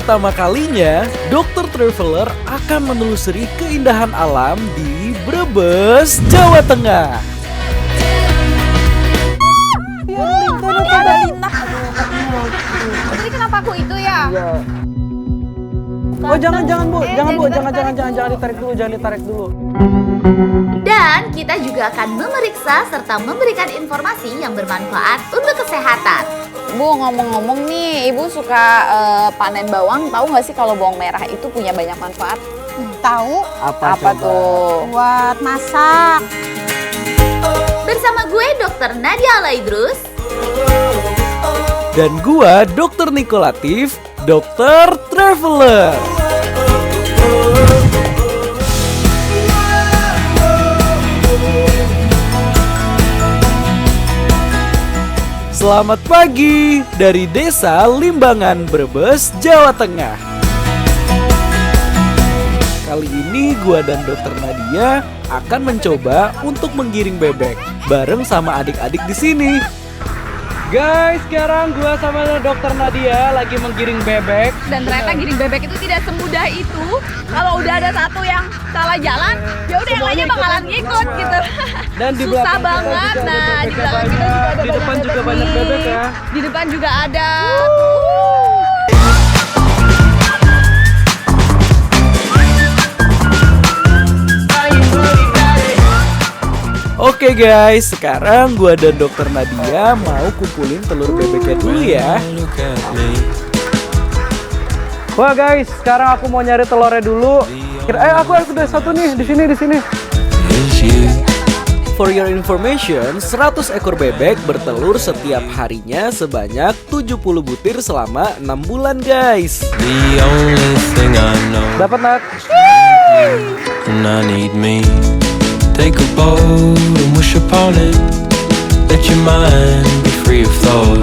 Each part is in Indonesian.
pertama kalinya, Dr. Traveler akan menelusuri keindahan alam di Brebes, Jawa Tengah. Ada lintah. Tadi kenapa aku itu ya? Oh jangan Bu, jangan ditarik dulu. Dan kita juga akan memeriksa serta memberikan informasi yang bermanfaat untuk kesehatan. Bu, ngomong-ngomong nih, Ibu suka panen bawang. Tahu nggak sih kalau bawang merah itu punya banyak manfaat? Tahu Apa tuh? buat masak. Bersama gue Dr. Nadia Alaidrus Dan gua Dr. Niko Latif, Dr. Traveler. Selamat pagi dari Desa Limbangan, Brebes, Jawa Tengah. Kali ini gua dan Dr. Nadia akan mencoba untuk menggiring bebek bareng sama adik-adik di sini. Guys, sekarang gua sama Dr. Nadia lagi menggiring bebek. Dan ternyata giring bebek itu tidak semudah itu. Kalau udah ada satu yang salah jalan, ya udah yang lainnya bakalan ngikut gitu. Dan di Susah belakang kita banget. juga ada Nah, di bebek belakang yang kita juga banyak. ada Di depan juga banyak bebek ya. Di depan juga ada. Oke guys, sekarang gua dan Dr. Nadia mau kumpulin telur bebeknya dulu ya. Wah guys, sekarang aku mau nyari telurnya dulu. Aku udah satu nih, di sini. For your information, 100 ekor bebek bertelur setiap harinya sebanyak 70 butir selama 6 bulan guys. Dapat Nat. And I need me. Take a boat and wish upon it. Let your mind be free of thought.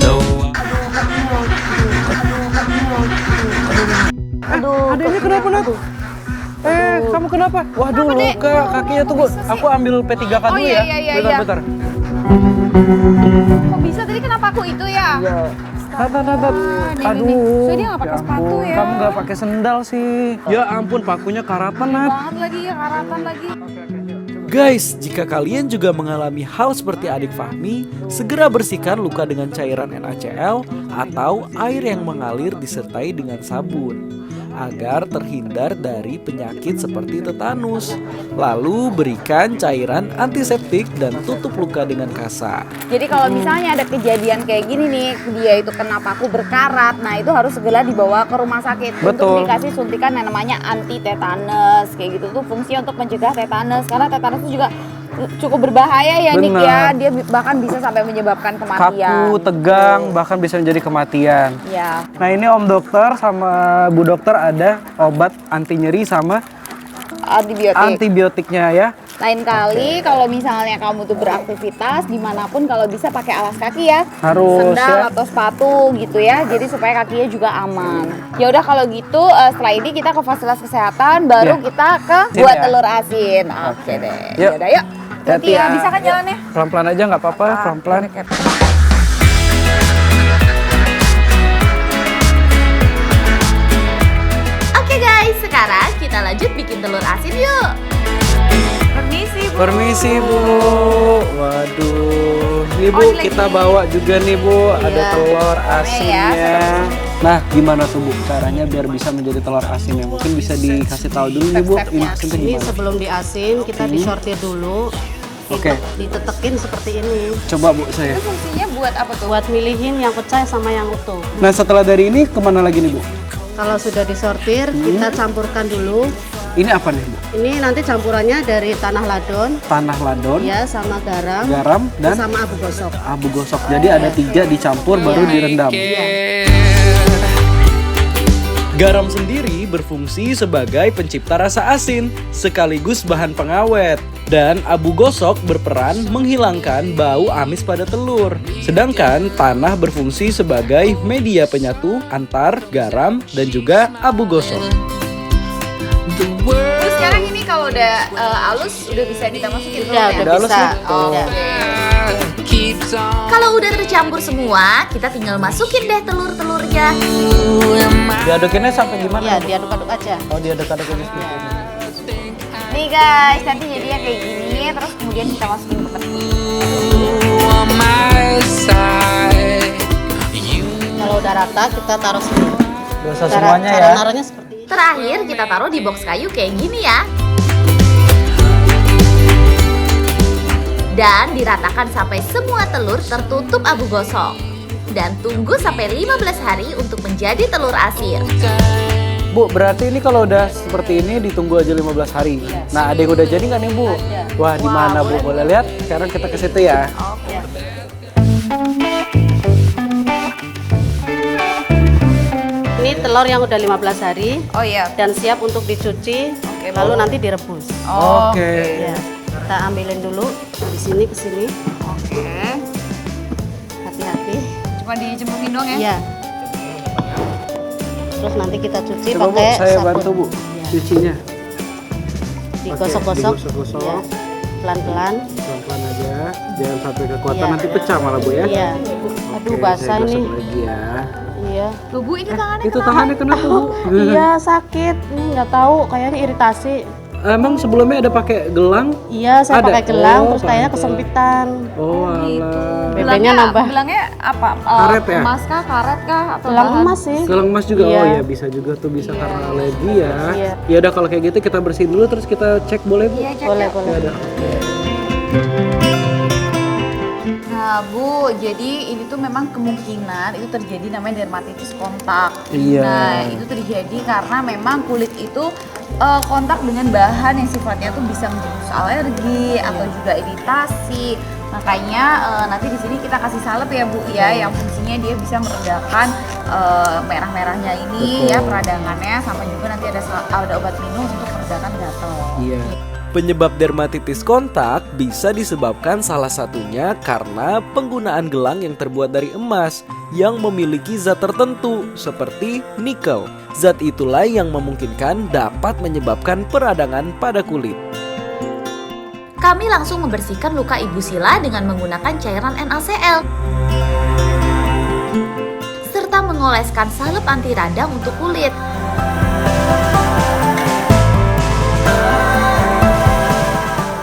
No. Adanya kenapa Nat? Kamu kenapa? Waduh luka kakinya, tunggu. Aku ambil P3K dulu ya. Bentar. Kok bisa tadi kenapa aku itu ya? Nat. Aduh. So dia nggak pakai Ya sepatu ampun, ya? kamu nggak pakai sendal sih. Ya ampun, pakunya karatan Nat. Banget lagi ya, karatan lagi. Guys, jika kalian juga mengalami hal seperti adik Fahmi, segera bersihkan luka dengan cairan NaCl atau air yang mengalir disertai dengan sabun agar terhindar dari penyakit seperti tetanus. Lalu berikan cairan antiseptik dan tutup luka dengan kasa. Jadi kalau misalnya ada kejadian kayak gini nih, dia itu kena paku berkarat, nah itu harus segera dibawa ke rumah sakit. Betul. Untuk dikasih suntikan yang namanya anti tetanus, kayak gitu tuh fungsinya untuk mencegah tetanus. Karena tetanus itu juga cukup berbahaya ya Nik ya, dia bahkan bisa sampai menyebabkan kematian. Kaku, tegang, bahkan bisa menjadi kematian. Ya. Nah ini Om Dokter sama Bu Dokter ada obat anti nyeri sama Antibiotik. antibiotiknya ya. Lain kali kalau misalnya kamu tuh beraktivitas dimanapun, kalau bisa pakai alas kaki ya, Harus, sendal ya. atau sepatu gitu ya, jadi supaya kakinya juga aman. Ya udah kalau gitu setelah ini kita ke fasilitas kesehatan, baru Ya. kita ke Sini buat ya. telur asin. Oke deh. Yuk. Yaudah, yuk. Hati ya, bisa kan jalannya? Pelan-pelan aja nggak apa-apa, pelan-pelan. Oke guys, sekarang kita lanjut bikin telur asin yuk. Permisi Bu. Waduh, nih Bu Oh, ini kita lagi. bawa juga nih Bu, ada Iya. telur Rame ya, asinnya. Nah, gimana tuh Bu caranya biar bisa menjadi telur asinnya? Mungkin bisa dikasih tahu dulu nih Bu. Ini maksudnya Ini gimana? sebelum diasin kita disortir dulu. Oke. Ditetekin seperti ini. Coba Bu saya. Itu fungsinya buat apa tuh? Buat milihin yang pecah sama yang utuh. Nah setelah dari ini kemana lagi nih Bu? Kalau sudah disortir, kita campurkan dulu. Ini apa nih Bu? Ini nanti campurannya dari tanah ladon, Tanah ladon, ya sama garam, garam, dan sama abu gosok. abu gosok. Jadi ada 3 dicampur baru direndam. Garam sendiri berfungsi sebagai pencipta rasa asin, sekaligus bahan pengawet. Dan abu gosok berperan menghilangkan bau amis pada telur. Sedangkan tanah berfungsi sebagai media penyatu antar garam dan juga abu gosok. Terus sekarang ini kalau udah halus, udah bisa kita masukin Udah telurnya? Udah halus bisa. nih. Oh, Udah. oke. keeps on. Kalau udah tercampur semua, kita tinggal masukin deh telur-telurnya. Diadukinnya sampai gimana? Ya, diaduk-aduk aja. Oh, diaduk-adukin seperti ini. Nih guys, nanti jadinya kayak gini, terus kemudian kita masukin ke tepung. On my side, you Kalau udah rata, kita taruh semua. Dosa semuanya ya. Naruhnya seperti ini. Terakhir kita taruh di box kayu kayak gini ya. Dan diratakan sampai semua telur tertutup abu gosong. Dan tunggu sampai 15 hari untuk menjadi telur asin. Bu, berarti ini kalau udah seperti ini ditunggu aja 15 hari. Nah, ada yang udah jadi nggak nih, Bu? Wah, di mana, Bu? Boleh lihat? Sekarang kita ke situ ya. Ini telur yang udah 15 hari Oh iya. dan siap untuk dicuci, lalu nanti direbus. Oke. Ya, kita ambilin dulu di sini ke sini. Oke. Hati-hati. Cuma dijempurin dong ya? Iya. Terus nanti kita cuci Coba, Bu, pakai saya sabun. bantu, Bu. Iya. Cucinya. Digosok-gosok. Digosok-gosok. Ya. Pelan-pelan. Pelan-pelan aja. Jangan sampai kekuatan Iya. nanti pecah malah, Bu ya. Iya. Aduh, Oke, basah saya ini. gosok lagi ya. Iya. Loh Bu, ini tangannya Itu tangannya kenapa, Bu? Iya, sakit. Ini nggak tahu, kayaknya iritasi. Emang sebelumnya ada pakai gelang? Iya, saya Ada? pakai gelang, Oh, terus kayaknya pantes. kesempitan. Oh, alah. Bebeknya nambah. Gelangnya apa? Karet ya? Emas kah, karet kah, atau Gelang bahan? emas sih. Gelang emas juga, Iya. oh ya bisa juga tuh, bisa karena alergi ya. Iya. Ya udah kalau kayak gitu kita bersihin dulu terus kita cek, boleh Bu? Iya, cek Boleh, ya. boleh. Ya udah. Nah Bu, jadi ini tuh memang kemungkinan itu terjadi namanya dermatitis kontak. Iya. Nah itu terjadi karena memang kulit itu kontak dengan bahan yang sifatnya tuh bisa menjurus alergi atau juga iritasi. Makanya nanti di sini kita kasih salep ya Bu ya, yang fungsinya dia bisa meredakan merah-merahnya ini. Betul. Ya peradangannya, sama juga nanti ada obat minum untuk meredakan gatal. Iya. Penyebab dermatitis kontak bisa disebabkan salah satunya karena penggunaan gelang yang terbuat dari emas yang memiliki zat tertentu seperti nikel. Zat itulah yang memungkinkan dapat menyebabkan peradangan pada kulit. Kami langsung membersihkan luka Ibu Sila dengan menggunakan cairan NaCl. Serta mengoleskan salep anti radang untuk kulit.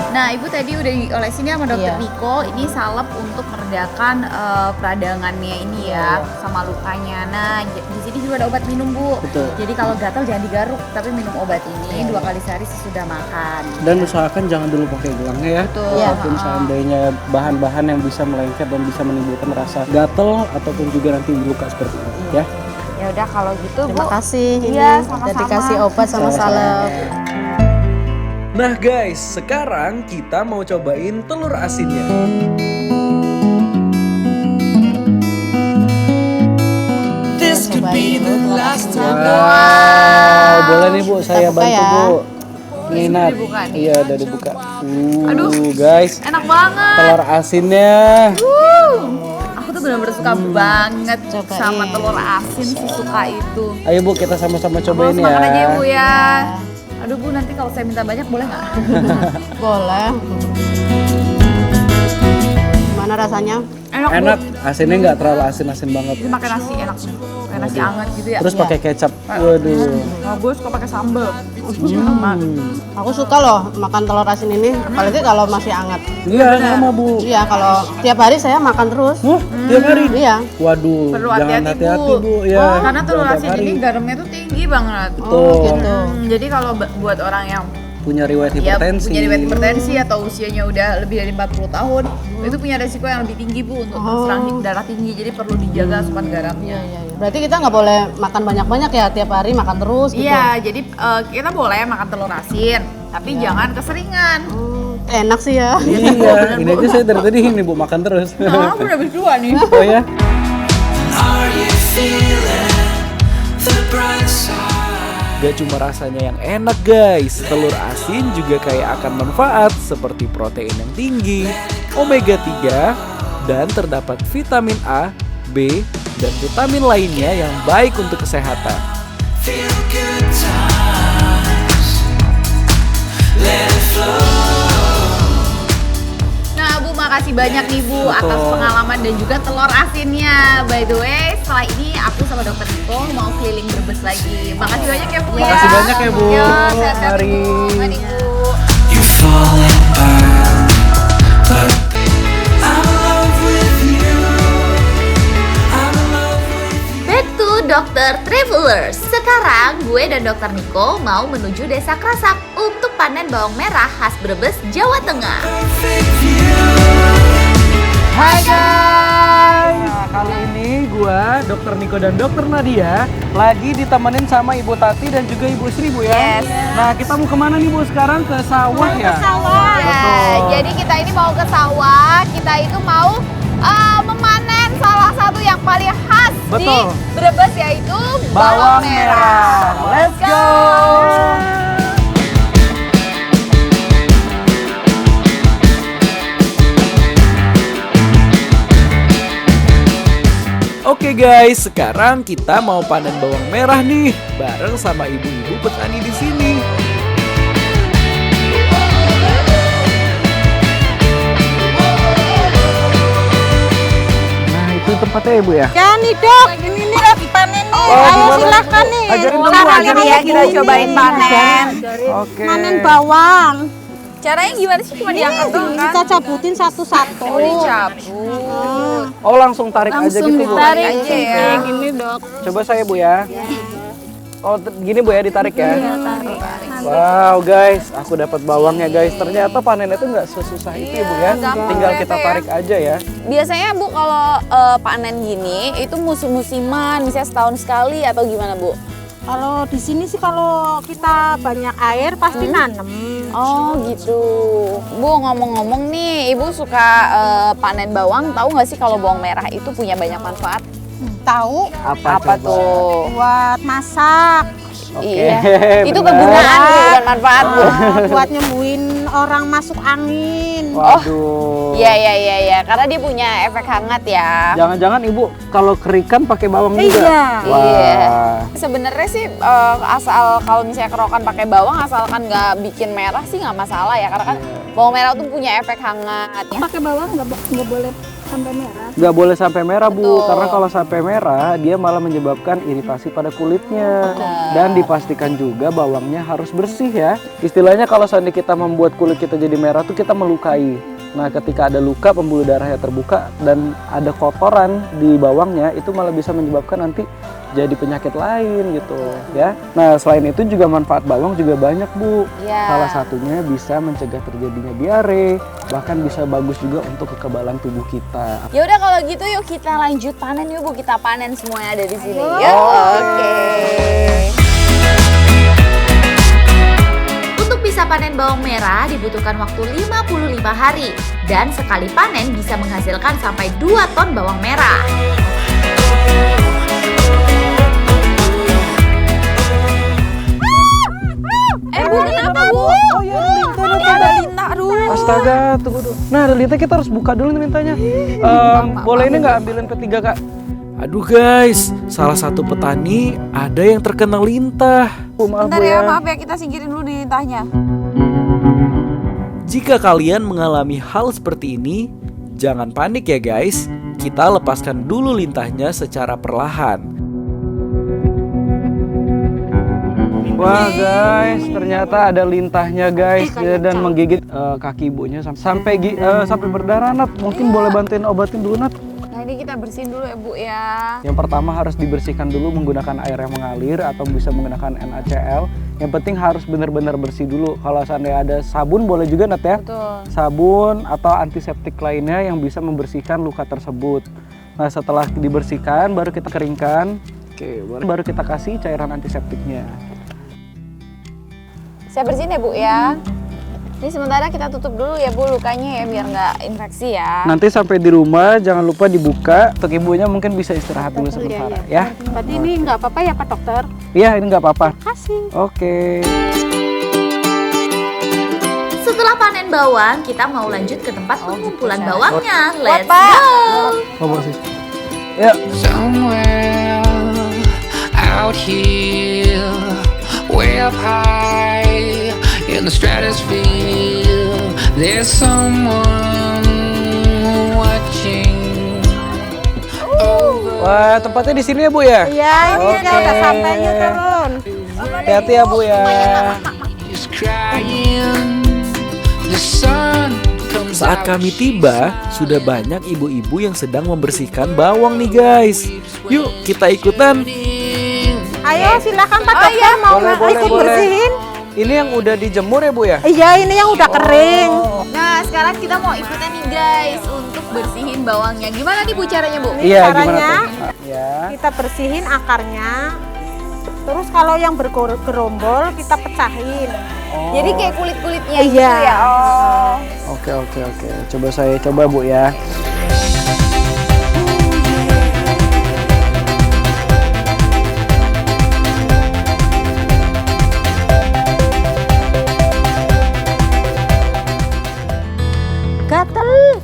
Nah, Ibu tadi udah diolesin ya sama Dokter Iya. Niko. Ini salep untuk meredakan peradangannya ini ya, sama lukanya. Nah, di sini juga ada obat minum, Bu. Betul. Jadi kalau gatal jangan digaruk, tapi minum obat ini 2 kali sehari sesudah makan. Dan usahakan jangan dulu pakai gelangnya ya. Betul. Walaupun seandainya bahan-bahan yang bisa melengket dan bisa menimbulkan rasa gatal ataupun juga nanti luka seperti itu ya. Ya udah kalau gitu, Bu. Terima kasih. Iya, Ini sama-sama. udah dikasih obat sama Sama-sama. salep. Nah guys, sekarang kita mau cobain telur asinnya. this could be the last time. Wow, boleh nih Bu, saya buka bantu ya. Bu. Minat. dibuka nih. Iya, udah dibuka. Aduh. Guys, Enak banget. telur asinnya. Aku tuh benar-benar suka banget Cobain. sama telur asin, sesuka itu. Ayo Bu, kita sama-sama cobain Mau ya. makan aja ya, Bu ya. Aduh Bu, nanti kalau saya minta banyak boleh nggak? Boleh. Gimana rasanya? Enak, Enak, Bu. asinnya nggak terlalu asin-asin banget. Ini pakai nasi enak, pakai nasi anget gitu ya. Terus pakai kecap. Waduh. Nah, gue suka pakai sambal. Aku suka loh makan telur asin ini, apalagi kalau masih hangat. Iya, sama Bu. Iya, kalau tiap hari saya makan terus. Wah, tiap hari. Iya. Waduh, Perlu jangan hati-hati, hati-hati Bu. Ya, Karena telur jangan asin tiap ini hari. garamnya tuh tinggi banget. Betul. gitu. Jadi kalau buat orang yang Punya riwayat ya hipertensi. punya riwayat hipertensi atau usianya udah lebih dari 40 tahun, itu punya resiko yang lebih tinggi Bu untuk serang darah tinggi. Jadi perlu dijaga asupan garamnya. Iya. Berarti kita nggak boleh makan banyak-banyak ya, tiap hari makan terus gitu. Iya, jadi kita boleh makan telur asin, tapi jangan keseringan. Enak sih ya. Iya, ini aja saya dari tadi ini Bu makan terus. Nah, aku udah habis 2 nih. Oh ya? Are you feeling the bright side? Gak cuma rasanya yang enak guys, telur asin juga kaya akan manfaat seperti protein yang tinggi, omega 3, dan terdapat vitamin A, B, dan vitamin lainnya yang baik untuk kesehatan. Feel good times. Let it flow. Nah, Bu terima kasih banyak nih Bu atas pengalaman dan juga telur asinnya. By the way, setelah ini aku sama Dokter Niko mau keliling Brebes lagi. Makasih banyak ya Bu ya. Makasih banyak ya Bu. Yo, sehat-sehat Mari. Bu. Mari Bu. You fall apart, but I'm in love with you. I'm in love with you. Back to Dokter Travelers. Sekarang gue dan Dokter Niko mau menuju Desa Krasak untuk panen bawang merah khas Brebes, Jawa Tengah. Perfect view. Hai guys. Nah, kali ini gua, Dokter Niko dan Dokter Nadia lagi ditemenin sama Ibu Tati dan juga Ibu Sri Bu ya. Yes. Nah, kita mau kemana nih Bu sekarang? Ke sawah ya? Ya, jadi kita ini mau ke sawah. Kita itu mau memanen salah satu yang paling khas di Betul. Brebes yaitu Bawang merah. Let's go. Oke guys, sekarang kita mau panen bawang merah nih, bareng sama ibu-ibu petani di sini. Nah, itu tempatnya ya Bu ya? Ya nih dok, ini nih lagi panen nih. Oh, Ayo gimana? silahkan nih. Ajarin dong, Bu, Caranya ajarin. kayak Ya, kita gini. cobain panen. Oke. Panen bawang. Caranya gimana sih? Cuma diangkat doang kan? Kita cabutin satu-satu. Oh, dicabut. Oh, langsung tarik aja gitu Bu. Tarik aja ya. Kayak gini dok. Coba saya Bu ya. Oh, gini Bu ya, ditarik ya. Wow guys, aku dapat bawangnya guys. Ternyata panen itu nggak sesusah itu ya Bu ya. gampang Tinggal ternyata kita ya. tarik aja ya. Biasanya Bu kalau panen gini itu musim-musiman, misalnya setahun sekali atau gimana Bu? Kalau di sini sih kalau kita banyak air pasti nanem. Oh gitu. Bu ngomong-ngomong nih, Ibu suka panen bawang, tahu nggak sih kalau bawang merah itu punya banyak manfaat? Tahu Apa coba? tuh? buat masak, Oke, Iya. Itu benar. kegunaan Bu, bukan manfaat Bu. buat nyembuhin orang masuk angin. Waduh. Iya, karena dia punya efek hangat ya. Jangan-jangan Ibu kalau kerikan pakai bawang juga? Iya. Wah. Iya. Sebenarnya sih asal kalau misalnya kerokan pakai bawang asalkan nggak bikin merah sih nggak masalah ya, karena kan bawang merah tuh punya efek hangat. Pakai bawang nggak boleh sampai merah. Nggak boleh sampai merah Bu, Betul. karena kalau sampai merah dia malah menyebabkan iritasi pada kulitnya. Dan dipastikan juga bawangnya harus bersih ya. Istilahnya kalau seandainya kita membuat kulit kita jadi merah tuh kita melukai. Nah ketika ada luka, pembuluh darahnya terbuka dan ada kotoran di bawangnya, itu malah bisa menyebabkan nanti jadi penyakit lain gitu ya. Nah selain itu juga manfaat bawang juga banyak Bu. Iya. Salah satunya bisa mencegah terjadinya diare, bahkan bisa bagus juga untuk kekebalan tubuh kita. Ya udah kalau gitu yuk kita lanjut panen yuk Bu, kita panen semua yang ada di sini. Yuk. Oke. Untuk bisa panen bawang merah dibutuhkan waktu 55 hari dan sekali panen bisa menghasilkan sampai 2 ton bawang merah. Bu, kenapa Bu? Oh iya ada lintah. Ada lintah, aduh. Astaga, tunggu dulu. Nah ada lintah, kita harus buka dulu nih lintahnya. Boleh ini nggak ambilin P3 Kak? Aduh guys, salah satu petani ada yang terkena lintah. Maaf Bentar Bu ya, ya. maaf ya kita singkirin dulu di lintahnya. Jika kalian mengalami hal seperti ini, jangan panik ya guys. Kita lepaskan dulu lintahnya secara perlahan. Wah guys, ternyata ada lintahnya guys dan menggigit kaki ibunya sampai berdarah Nat. Mungkin boleh bantuin obatin dulu Nat. Nah ini kita bersihin dulu ya Bu ya. Yang pertama harus dibersihkan dulu menggunakan air yang mengalir atau bisa menggunakan NaCl. Yang penting harus benar-benar bersih dulu. Kalau seandainya ada sabun boleh juga Nat ya. Betul. Sabun atau antiseptik lainnya yang bisa membersihkan luka tersebut. Nah setelah dibersihkan baru kita keringkan. Oke, baru kita kasih cairan antiseptiknya. Saya bersihin ya Bu ya. Ini sementara kita tutup dulu ya Bu lukanya ya biar nggak infeksi ya. Nanti sampai di rumah jangan lupa dibuka. Untuk ibunya mungkin bisa istirahat dulu sebentar ya. Berarti ini nggak apa-apa ya Pak Dokter? Iya ini nggak apa-apa. Kasih. Oke. Setelah panen bawang, kita mau lanjut ke tempat pengumpulan bawangnya. Let's Pak. go! Oh, sih. Ya. Somewhere out here, way up high in the stratosphere, there's someone Wah, tempatnya di sini ya Bu ya? Iya, ini Oke. udah sampai, yuk turun. Hati-hati ya Bu ya. Saat kami tiba, sudah banyak ibu-ibu yang sedang membersihkan bawang nih guys. Yuk kita ikutan. Ayo silakan Pak Dokter mau ikut bersihin. Ini yang udah dijemur ya Bu ya? Iya, ini yang udah kering. Nah, sekarang kita mau ikutan nih guys untuk bersihin bawangnya. Gimana nih Bu caranya Bu? Iya, Caranya gimana tuh? Ya. kita bersihin akarnya. Terus kalau yang bergerombol kita pecahin. Jadi kayak kulit-kulitnya Iya. gitu ya. Oh. Oke. Coba saya coba Bu ya. Gatel.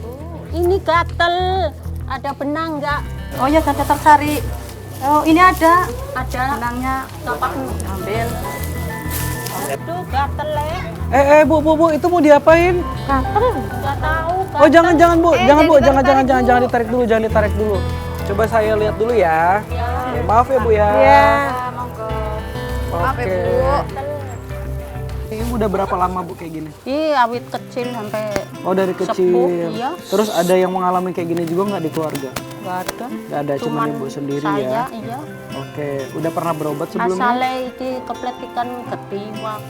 Ini gatel. Ada benang enggak? Oh ya, ada tersari. Oh, ini ada. Ada. Benangnya dapat ambil. Aduh, gatel Bu, itu mau diapain? Gatel. Enggak tahu. Oh, jangan Bu. Jangan ditarik dulu. Coba saya lihat dulu ya. Maaf ya Bu ya. Iya. Maaf ya, Oke. Bu. Ini udah berapa lama Bu kayak gini? Iya, awit kecil sampai Oh, dari kecil. Sepuh, iya. Terus ada yang mengalami kayak gini juga nggak di keluarga? enggak ada. Nggak ada, cuma Ibu sendiri saya, ya. Iya. Oke, udah pernah berobat sebelumnya? Asalnya iki kepletikan ketiwak.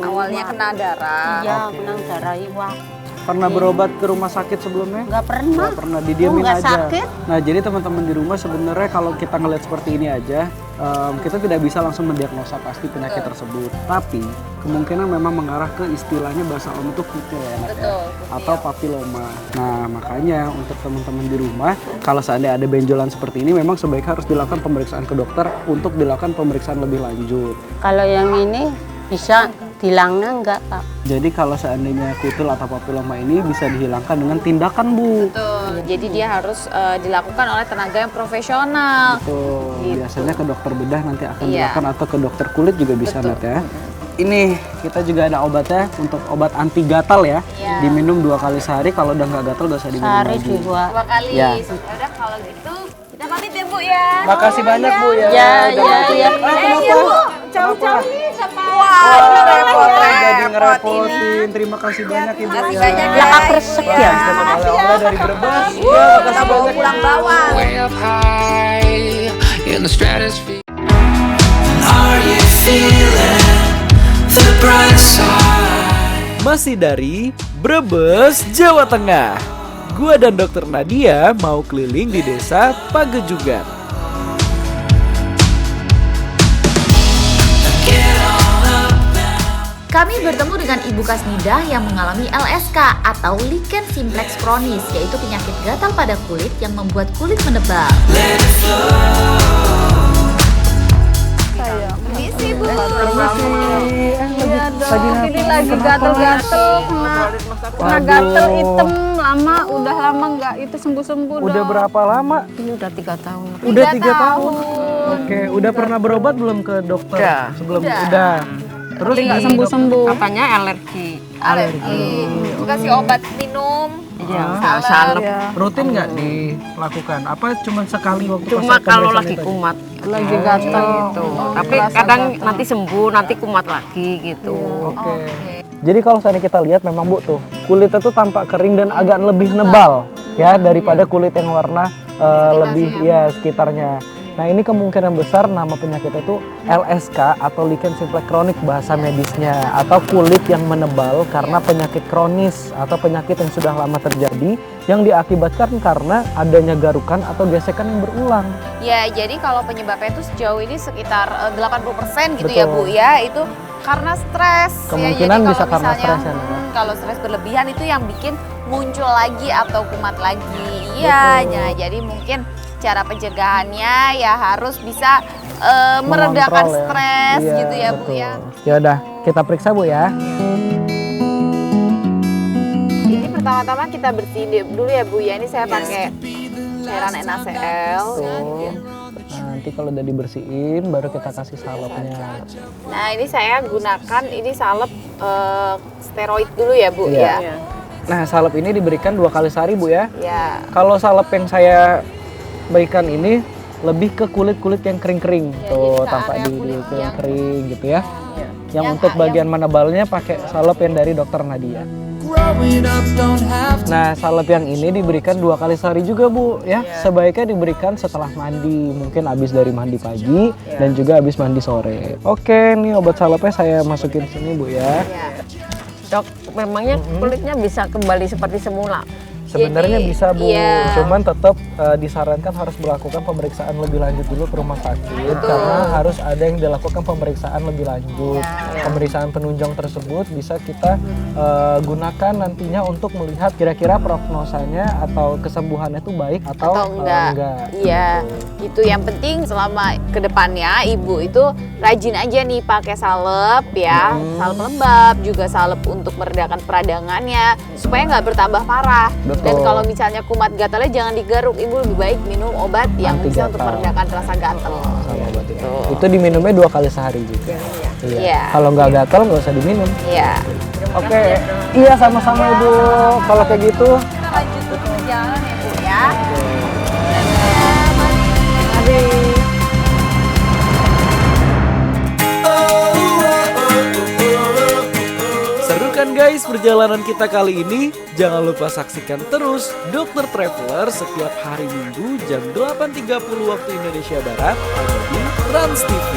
Awalnya kena darah. Iya, kena darah iwak. Pernah berobat ke rumah sakit sebelumnya? Enggak pernah. Nggak pernah, didiemin nggak aja. sakit. Nah, jadi teman-teman di rumah sebenarnya kalau kita ngeliat seperti ini aja, kita tidak bisa langsung mendiagnosa pasti penyakit tersebut. Tapi kemungkinan memang mengarah ke istilahnya bahasa Om itu kutil ya, Nat, ya? Atau papiloma. Nah, makanya untuk teman-teman di rumah, kalau seandainya ada benjolan seperti ini, memang sebaiknya harus dilakukan pemeriksaan ke dokter untuk dilakukan pemeriksaan lebih lanjut. Kalau yang ini bisa hilangnya enggak, Pak? Jadi kalau seandainya kutil atau papiloma ini bisa dihilangkan dengan tindakan, Bu. Betul. Jadi dia harus dilakukan oleh tenaga yang profesional. Betul. Gitu. Biasanya ke dokter bedah nanti akan Iya. dilakukan atau ke dokter kulit juga bisa, Betul. Nat ya. Ini kita juga ada obatnya untuk obat anti gatal ya. Iya. Diminum 2 kali sehari, kalau udah nggak gatal gak usah diminum Sehari lagi. 2. 2 kali. Ya. Udah kalau gitu kita pamit ya Bu ya. Makasih banyak Bu ya. Ya, Udah ya, bantuin. ya. Kenapa? Jauh-jauh nih sama. Jadi ngerepotin. Terima kasih banyak Ibu Makasih ya. banyak Ya, guys. persek ya. Oleh-oleh dari Brebes. Ya, makasih banyak. Pulang bawang. Way up high in the stratosphere. Are you feeling the bright side? Masih dari Brebes, Jawa Tengah. Gua dan Dokter Nadia mau keliling di desa Pagejugan. Kami bertemu dengan Ibu Kasnidah yang mengalami LSK atau lichen simplex kronis, yaitu penyakit gatal pada kulit yang membuat kulit menebal. Misi Bu. Ini lagi gatel-gatel, kena gatel hitam lama, udah lama nggak itu sembuh-sembuh. Udah berapa lama? Ini udah 3 tahun. Udah 3 tahun. Oke, udah pernah berobat belum ke dokter? Sebelum udah. Terus Nggak di sembuh-sembuh. Katanya alergi. Kasih obat minum. Iya, salep. rutin nggak dilakukan? Apa cuma sekali waktu Cuma pas kalau pemeriksaan lagi itu aja? kumat Lagi gatel. gitu. Tapi kadang nanti sembuh, nanti kumat lagi gitu. Oke. Jadi kalau seandainya kita lihat memang Bu tuh kulitnya tuh tampak kering dan agak lebih nebal ya daripada kulit yang warna lebih ya sekitarnya. Nah ini kemungkinan besar nama penyakitnya itu LSK atau lichen simplex kronik bahasa medisnya, atau kulit yang menebal karena penyakit kronis atau penyakit yang sudah lama terjadi yang diakibatkan karena adanya garukan atau gesekan yang berulang. Ya, jadi kalau penyebabnya itu sejauh ini sekitar 80% gitu ya Betul. Bu ya, itu karena stres. Kemungkinan ya, jadi bisa kalau karena misalnya, stres ya, Nat. kalau stres berlebihan itu yang bikin muncul lagi atau kumat lagi. Iya, ya, jadi mungkin cara pencegahannya ya harus bisa meredakan Mengontrol ya. stres Iya, gitu ya Bu betul. ya. Ya udah, kita periksa Bu ya. Ini pertama-tama kita bersihin dulu ya Bu ya. Ini saya pakai cairan NaCl. Nanti kalau udah dibersihin baru kita kasih salepnya. Nah ini saya gunakan ini salep steroid dulu ya Bu Iya. ya. Nah salep ini diberikan 2 kali sehari Bu ya. Ya. Kalau salep yang saya berikan ini lebih ke kulit-kulit yang kering-kering tuh, jadi ke tampak area di kulit yang yang- kering gitu ya. Yang Yang untuk yang- bagian menebalnya pakai salep yang dari dokter Nadia. Nah, salep yang ini diberikan 2 kali sehari juga Bu ya. Sebaiknya diberikan setelah mandi, mungkin habis dari mandi pagi dan juga habis mandi sore. Oke, nih obat salepnya saya masukin sini Bu ya. Dok, memangnya kulitnya bisa kembali seperti semula? Sebenarnya Jadi, bisa Bu, iya. cuman tetap disarankan harus melakukan pemeriksaan lebih lanjut dulu ke rumah sakit karena harus ada yang dilakukan pemeriksaan lebih lanjut. Pemeriksaan penunjang tersebut bisa kita gunakan nantinya untuk melihat kira-kira prognosanya atau kesembuhannya itu baik atau enggak. Iya, gitu. Yang penting selama kedepannya ibu itu rajin aja nih pakai salep ya, salep lembab, juga salep untuk meredakan peradangannya supaya nggak bertambah parah. Betul. Dan kalau misalnya kumat gatalnya jangan digaruk, ibu lebih baik minum obat yang Anti bisa untuk gatal. meredakan rasa gatal. Sama obat itu diminumnya 2 kali sehari juga. Iya. Kalau nggak gatal nggak usah diminum. Iya. Oke, iya sama-sama Ibu. Kalau kayak gitu, Kita lanjut ke perjalanan ya bu ya. Seru kan guys perjalanan kita kali ini? Jangan lupa saksikan terus Dokter Traveler setiap hari Minggu jam 8.30 waktu Indonesia Barat hanya di Trans TV.